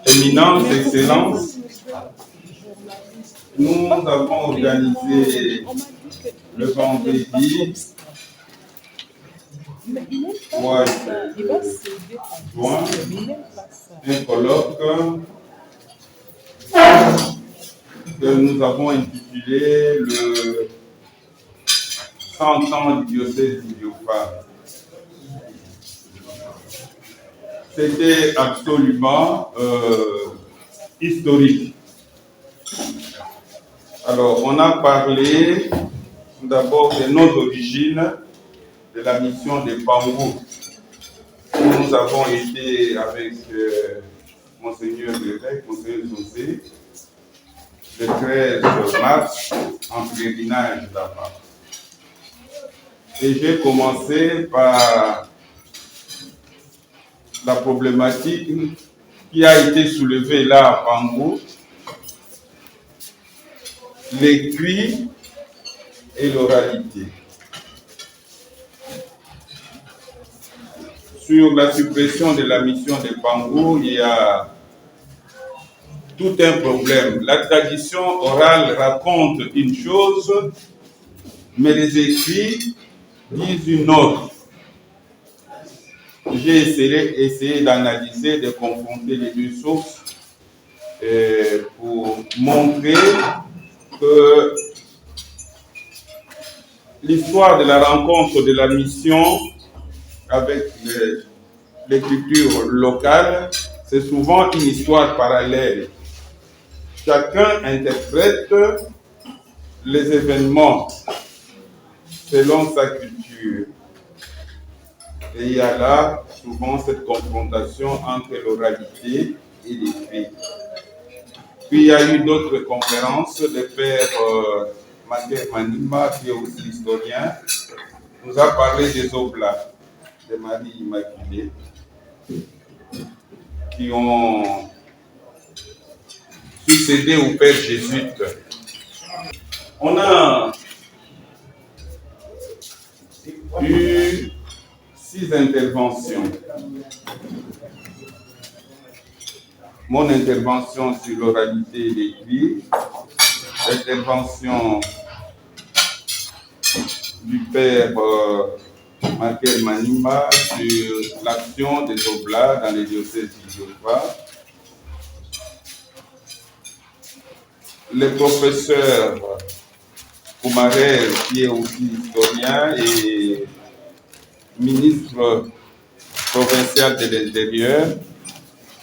Éminence, Excellence, nous avons organisé le vendredi 3 juin un colloque que nous avons intitulé le 100 ans du diocèse d'Idiofa. C'était absolument historique. Alors, on a parlé d'abord de nos origines, de la mission des Pangou. Nous avons été avec Monseigneur l'évêque, Monseigneur José, le 13 mars, en pèlerinage là-bas. Et j'ai commencé par la problématique qui a été soulevée là à Pangou, l'écrit et l'oralité. Sur la suppression de la mission de Pangou, il y a tout un problème. La tradition orale raconte une chose, mais les écrits disent une autre. J'ai essayé d'analyser, de confronter les deux sources pour montrer que l'histoire de la rencontre de la mission avec l'écriture locale, c'est souvent une histoire parallèle. Chacun interprète les événements selon sa culture. Et il y a là souvent cette confrontation entre l'oralité et l'écrit. Puis il y a eu d'autres conférences. Le père Maker Manima, qui est aussi historien, nous a parlé des Oblats de Marie Immaculée qui ont succédé au Père jésuite. On a eu 6 interventions. Mon intervention sur l'oralité et l'écrit, l'intervention du Père Maker Manima sur l'action des Oblats dans les diocèses d'Idiofa, le professeur Koumarel, qui est aussi historien et ministre provincial de l'Intérieur,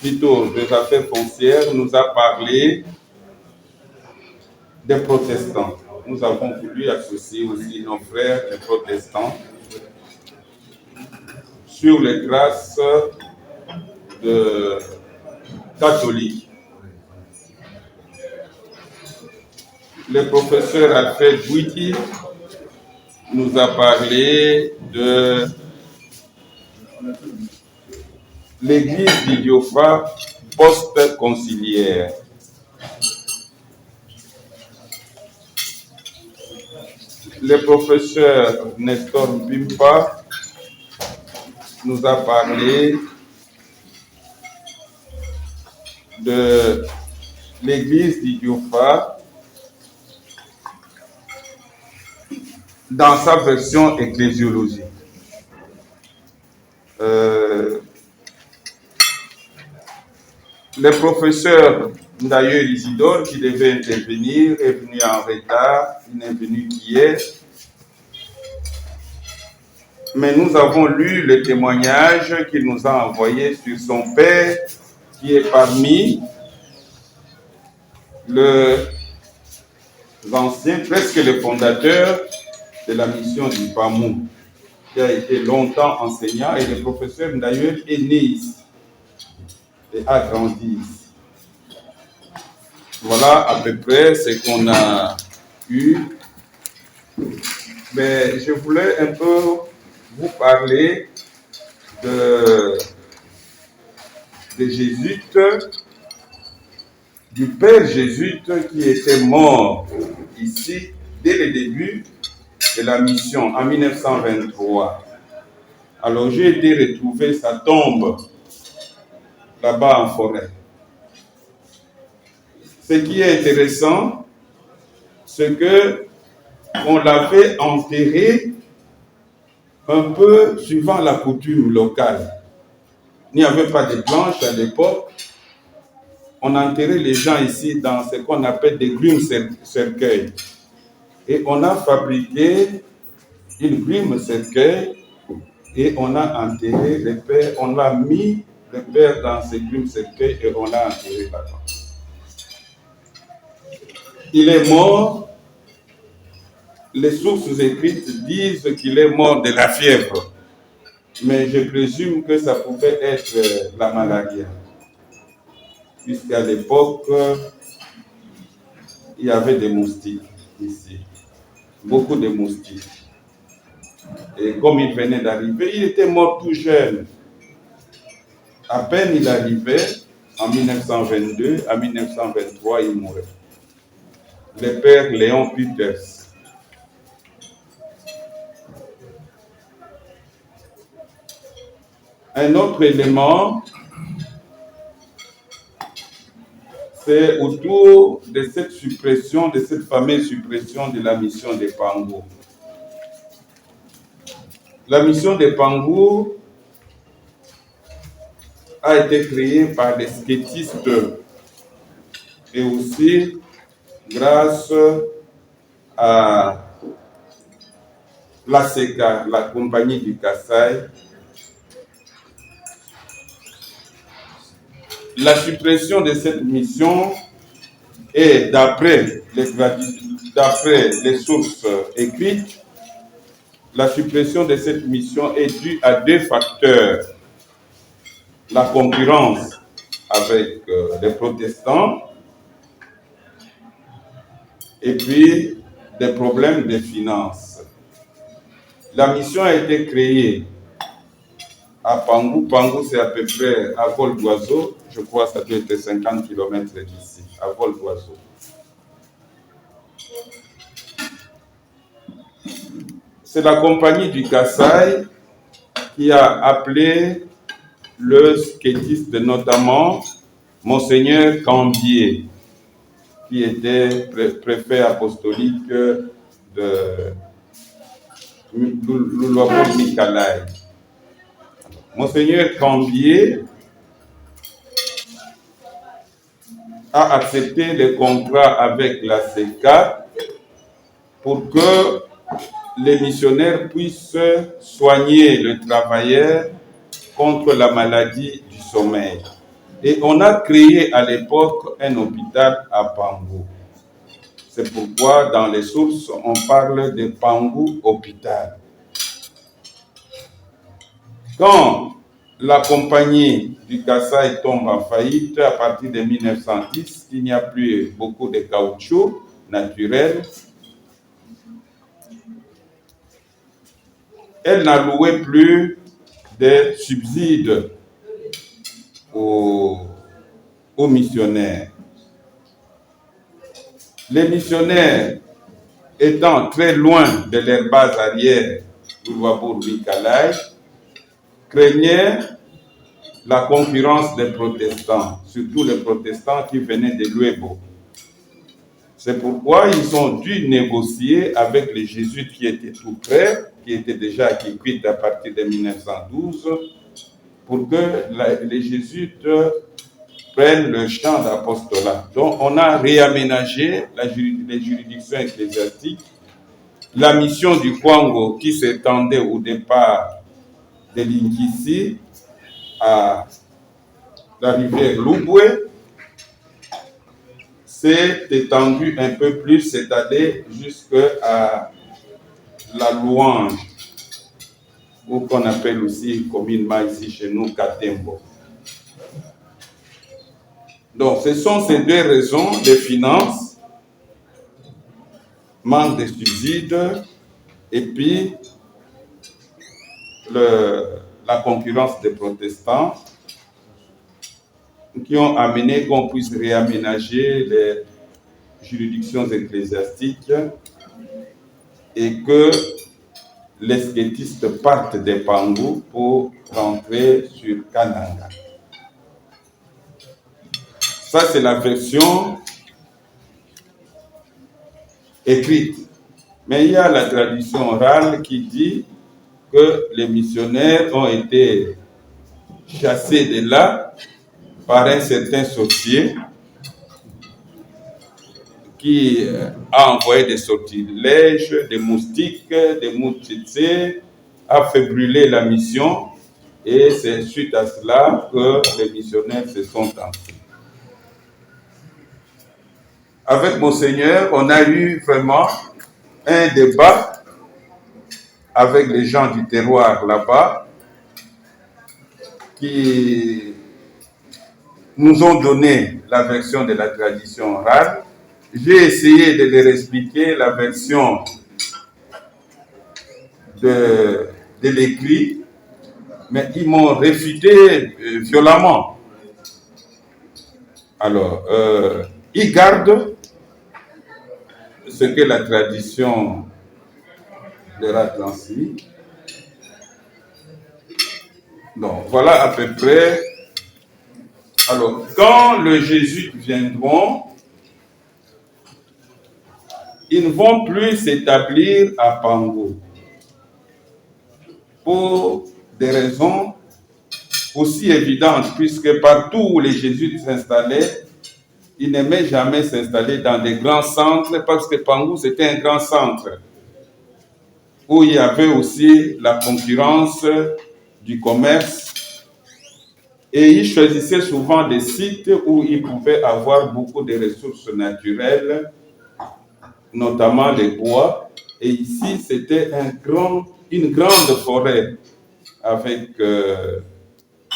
plutôt des affaires foncières, nous a parlé des protestants. Nous avons voulu associer aussi nos frères les protestants sur les traces de catholiques. Le professeur Alfred Bouiti nous a parlé de l'église d'Idiofa post-conciliaire. Le professeur Nestor Bimpa nous a parlé de l'église d'Idiofa dans sa version ecclésiologique. Le professeur d'ailleurs Isidore, qui devait intervenir, est venu en retard, il n'est venu qu'hier. Mais nous avons lu le témoignage qu'il nous a envoyé sur son père qui est parmi les anciens, presque les fondateurs de la mission du PAMU, qui a été longtemps enseignant, et le professeur d'ailleurs est né ici et a grandi ici. Voilà à peu près ce qu'on a eu. Mais je voulais un peu vous parler des jésuites, du père jésuite qui était mort ici dès le début de la mission en 1923. Alors j'ai été retrouver sa tombe là-bas en forêt. Ce qui est intéressant, c'est que on l'avait enterré un peu suivant la coutume locale. Il n'y avait pas de planches à l'époque. On enterrait les gens ici dans ce qu'on appelle des grumes cercueils. Et on a fabriqué une grume cercueil et on a enterré le père, on a mis le père dans ce grume cercueil et on l'a enterré là-bas. Il est mort, les sources écrites disent qu'il est mort de la fièvre, mais je présume que ça pouvait être la malaria, puisqu'à l'époque, il y avait des moustiques ici, beaucoup de moustiques. Et comme il venait d'arriver, il était mort tout jeune. À peine il arrivait, en 1922, en 1923, il mourait. Le père Léon Peters. Un autre élément, c'est autour de cette suppression, de cette fameuse suppression de la mission de Pangou. La mission de Pangou a été créée par des skatistes et aussi grâce à la SECA, la compagnie du Kassai. La suppression de cette mission est, d'après les sources écrites, la suppression de cette mission est due à deux facteurs. La concurrence avec les protestants et puis des problèmes de finances. La mission a été créée à Pangou. Pangou, c'est à peu près à vol d'oiseau. Je crois que ça doit être 50 km d'ici, à vol d'oiseau. C'est la compagnie du Kassai qui a appelé le skatiste, notamment Monseigneur Cambier, qui était préfet apostolique de Louloabo-Mikalaï. Monseigneur Cambier a accepté le contrat avec la SECA pour que les missionnaires puissent soigner le travailleur contre la maladie du sommeil. Et on a créé à l'époque un hôpital à Pangou. C'est pourquoi dans les sources, on parle de Pangou Hôpital. Quand la compagnie du Kassai tombe en faillite à partir de 1910, il n'y a plus beaucoup de caoutchouc naturel. Elle n'allouait plus de subsides aux missionnaires. Les missionnaires étant très loin de leur base arrière, Louloabo-Mikalaï, craignaient la concurrence des protestants, surtout les protestants qui venaient de Luebo. C'est pourquoi ils ont dû négocier avec les jésuites qui étaient tout près, qui étaient déjà qui quittent à partir de 1912, pour que les jésuites prennent le champ d'apostolat. Donc on a réaménagé les juridictions ecclésiastiques. La mission du Kwango qui s'étendait au départ de Linkisi à la rivière Louboué s'est étendue un peu plus, c'est-à-dire jusqu'à la Louange, ou qu'on appelle aussi communément ici chez nous Katembo. Donc, ce sont ces deux raisons, les finances, manque de subsides, et puis la concurrence des protestants, qui ont amené qu'on puisse réaménager les juridictions ecclésiastiques et que les skétistes partent des Pangou pour rentrer sur Kananga. Ça, c'est la version écrite. Mais il y a la tradition orale qui dit que les missionnaires ont été chassés de là par un certain sorcier qui a envoyé des sortilèges, des moustiques, des moustiques, a fait brûler la mission, et c'est suite à cela que les missionnaires se sont enfuis. Avec Monseigneur, on a eu vraiment un débat avec les gens du terroir là-bas qui nous ont donné la version de la tradition orale. J'ai essayé de leur expliquer la version de l'écrit, mais ils m'ont réfuté violemment. Alors, ils gardent ce que la tradition leur a transmis. Donc, voilà à peu près. Alors, quand les jésuites viendront, ils ne vont plus s'établir à Pango pour des raisons aussi évidentes, puisque partout où les jésuites s'installaient, ils n'aimaient jamais s'installer dans des grands centres, parce que Pango, c'était un grand centre où il y avait aussi la concurrence du commerce, et ils choisissaient souvent des sites où ils pouvaient avoir beaucoup de ressources naturelles, notamment les bois. Et ici, c'était une grande forêt avec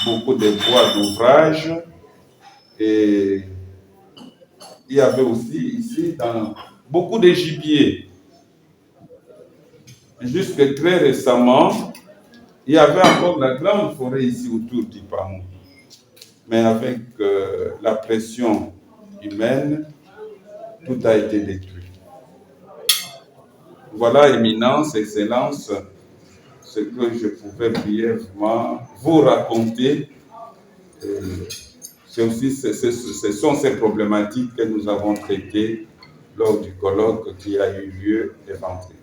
beaucoup de bois d'ouvrage. Et il y avait aussi ici beaucoup de gibier. Jusque très récemment, il y avait encore la grande forêt ici autour du Pamou. Mais avec la pression humaine, tout a été détruit. Voilà, Éminence, Excellence, ce que je pouvais brièvement vous raconter. Ce sont ces problématiques que nous avons traitées lors du colloque qui a eu lieu le vendredi.